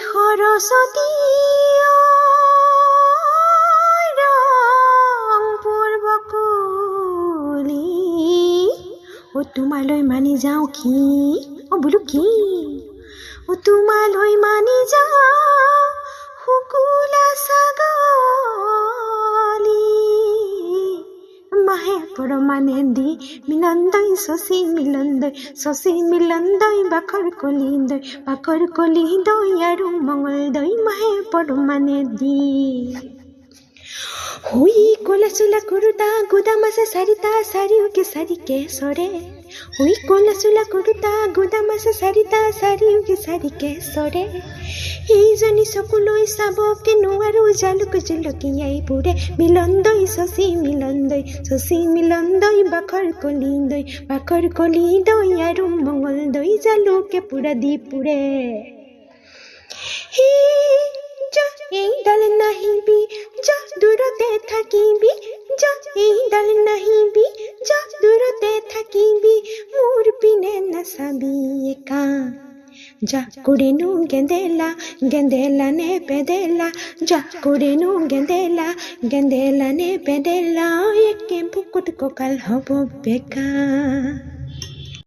সৰস্বতী ৰংপুৰ বকুলি তোমালৈ মানি যাওঁ কি বোলো কি তোমালৈ মানি যাওঁ শুকুলা ছাগলী মাহে পৰমানেদি মিলন্দৈ শশী মিলন্দৈ বাখৰ কলি দৈ আৰু মঙল দৈ মাহে পৰমানেদি হুই কলা চোলা কুৰুতা গুদাম আছে চাৰিটা চাৰিওকে চাৰিকে সৰে হুই কলা চোলা কুৰুতা গুদাম আছে চাৰিটা চাৰিওকে চাৰিকে সৰে এইজনী চকুলৈ চাবকে নোৱাৰো জালুক জলকীয়াই পুৰে মিলন্দৈ শশী মিলন্দৈ বাখৰ কলি দৈ আৰু মঙল দৈ জালুকে পুৰা দি পুৰে এইডাল নাহিবি যা দূৰতে থাকিবি যা এইডাল নাহিবি যা দূৰতে থাকিবি মোৰ পিনে নাচাবি একা যা কুৰেনো গেন্দেলা নে পেদেলা যা কুৰেনো গেন্দেলা নে পেদেলা একে বুকুত কঁকাল হ'ব বেকা